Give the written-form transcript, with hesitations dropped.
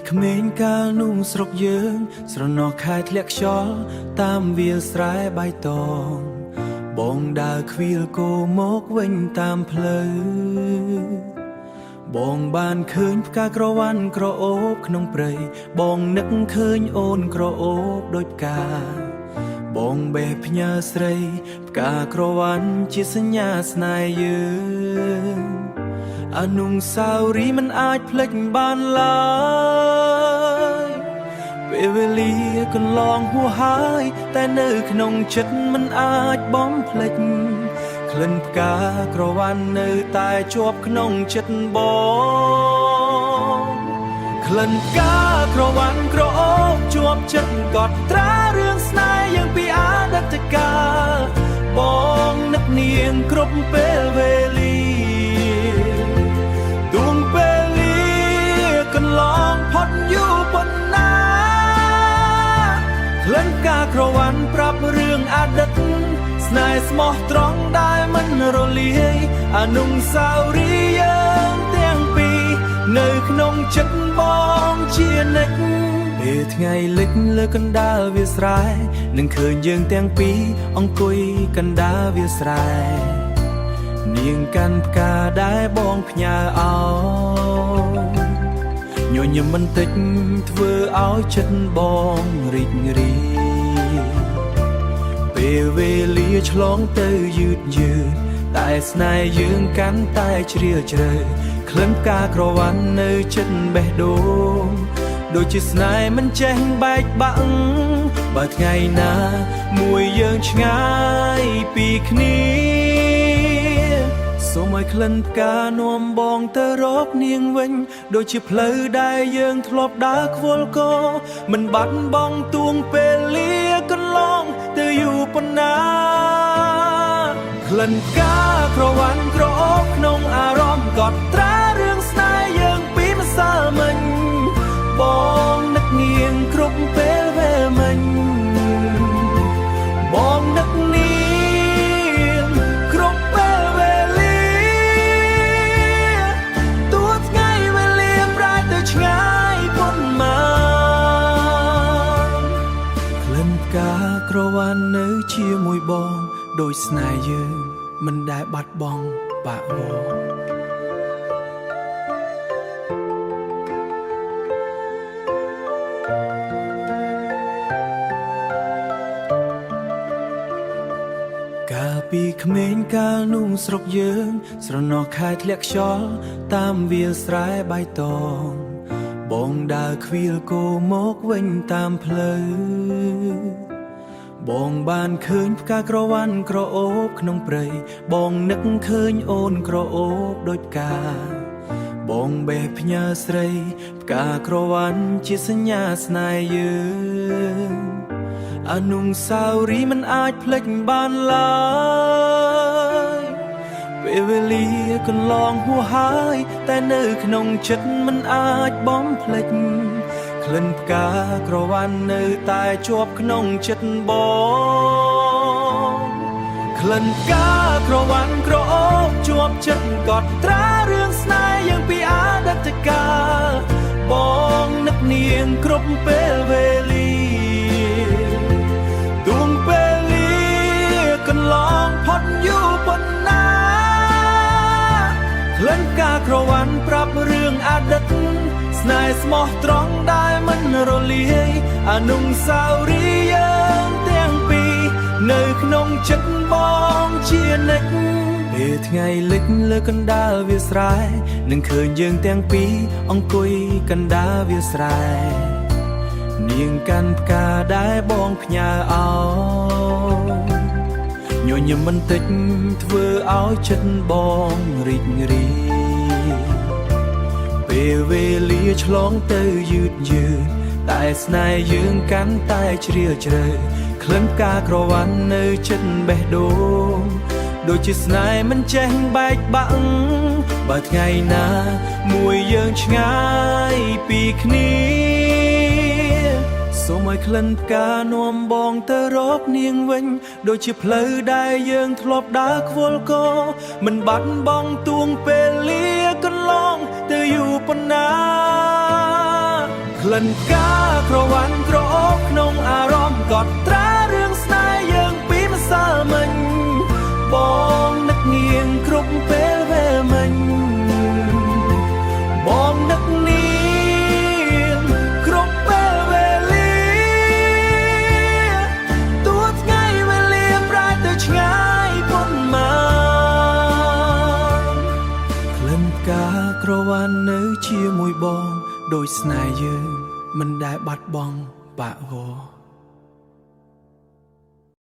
ក្មេងកាលនោះស្រុកយើងស្រណោះខែធ្លាក់ខ្យល់តាមវាលស្រែបៃតងបងដើរខ្វៀលគោមកវិញតាមផ្លូវបងបានឃើញផ្កាក្រវ៉ាន់ក្រអូបក្នុងព្រៃបងនឹកឃើញអូនក្រអូបដូចផ្កាបងបេះផ្ញើស្រីផ្កាក្រវ៉ាន់ជាសញ្ញាស្នេហ៍យើងអនុស្សាវរីយ៍មិនអាចភ្លេចបានឡើយពេលវេលាកន្លងហួសហើយតែនៅក្នុងចិត្តមិនអាចបំភ្លេចក្លិនផ្កាក្រវ៉ាន់នៅតែជាប់ក្នុងចិត្តបងក្លិនផ្កាក្រវ៉ាន់ក្រអូបជាប់ចិត្តកត់ត្រារឿងស្នេហ៍យើងពីអតីតកាលបងនឹកនាងគ្រប់ពេលវេលាទួងពេលលាកន្លងផុតយូរប៉ុណ្ណាក្លិនផ្កាក្រវ៉ាន់ប្រាប់រឿងអតីតស្នេហ៍ស្មោះត្រង់ដែលមិនរលាយអនុស្សាវរីយ៍យើងទាំងពីរនៅក្នុងចិត្តបងជានិច្ចពេលថ្ងៃលិចលើកណ្ដាលវាលស្រែនឹងឃើញយើងទាំងពីរអង្គុយកណ្ដាលវាលស្រែនាងកាន់ផ្កាដែលបងផ្ញើឲ្យញញឹមបន្តិចធ្វើឲ្យចិត្តបងរីករាយពេលវេលាឆ្លងទៅយឺតតែស្នេហ៍យើងកាន់តែជ្រាលជ្រៅក្លិនផ្កាក្រវ៉ាន់នៅចិត្តបេះដូងដូចជាស្នេហ៍មិនចេះបែកបាក់បើថ្ងៃណាមួយយើងឆ្ងាយពីគ្នាសូមឲ្យក្លិនផ្កានាំបងទៅរកនាងវិញដូចជាផ្លូវដែលយើងធ្លាប់ដើរខ្វល់គរមិនបាត់បង់ទួងពេលលាកន្លងទៅយូរប៉ុណ្ណាក្លិនផ្កាក្រវ៉ាន់ក្រអូបក្នុងអារម្មណ៍កត់ត្រារឿងស្នេហ៍យើងពីម្សិលមិញបងនឹកនាងគ្រប់ពេលវេលាមិញបងនឹកនាងគ្រប់ពេលវេលាទោះថ្ងៃវេលាប្រែទៅឆ្ងាយប៉ុន្មានក្លិនផ្កាក្រវ៉ាន់នៅជាមួយបងដោយស្នេហ៍យើងមិនដែលបាត់បង់បាក់វងកាលពីក្មេងកាលនោះស្រុកយើងស្រណោះខែធ្លាក់ខ្យល់តាមវាលស្រែបៃតងបងដើរខ្វៀលគោមកវិញតាមផ្លូវបងបានឃើញផ្កាក្រវ៉ាន់ក្រអូបក្នុងព្រៃបងនឹកឃើញអូនក្រអូបដូចផ្កាបងបេះផ្ញើស្រីផ្កាក្រវ៉ាន់ជាសញ្ញាស្នេហ៍យើងអនុស្សាវរីយ៍មិនអាចភ្លេចបានឡើយពេលវេលាកន្លងហួសហើយតែនៅក្នុងចិត្តមិនអាចបំភ្លេចក្លិនផ្កាក្រវ៉ាន់នៅតែជាប់ក្នុងចិត្តបងក្លិនផ្កាក្រវ៉ាន់ក្រអូបជាប់ចិត្តកត់ត្រារឿងស្នេហ៍យើងពីអតីតកាលបងនឹកនាងគ្រប់ពេលវេលាទួងពេលលាកន្លងផុតយូរប៉ុណ្ណាក្លិនផ្កាក្រវ៉ាន់ប្រាប់រឿងអតីតស្នេហ៍ស្មោះត្រង់ដែលមិនរលាយអនុស្សាវរីយ៍យើងទាំងពីរនៅក្នុងចិត្តបងជានិច្ចពេលថ្ងៃលិចលើកណ្ដាលវាលស្រែនឹងឃើញយើងទាំងពីរអង្គុយកណ្ដាលវាលស្រែនាងកាន់ផ្កាដែលបងផ្ញើឲ្យញញឹមបន្តិចធ្វើឲ្យចិត្តបងរីករាយពេលវេលាឆ្លងទៅយឺតតែស្នេហ៍យើងកាន់តែជ្រាលជ្រៅក្លិនផ្កាក្រវ៉ាន់នៅចិត្តបេះដូងដូចជាស្នេហ៍មិនចេះបែកបាក់បើថ្ងៃណាមួយយើងឆ្ងាយពីគ្នាសូមឲ្យក្លិនផ្កានាំបងទៅរកនាងវិញដូចជាផ្លូវដែលយើងធ្លាប់ដើរខ្វល់គរមិនបាត់បង់ទួងពេលលាកន្លងទៅយូរប៉ុណ្ណា ក្លិនផ្កាក្រវ៉ាន់ក្រអូបក្នុងអារម្មណ៍កត់ត្រារឿងស្នេហ៍យើងពីម្សិលមិញបងនឹកនាងគ្រប់ពេលវេលាមិញបងនឹកនាងគ្រប់ពេលវេលាទោះថ្ងៃវេលាប្រែទៅឆ្ងាយប៉ុន្មានក្លិនផ្កាក្រវ៉ាន់នៅជាមួយបងដោយស្នេហ៍យើងមិនដែលបាត់បង់បាក់វ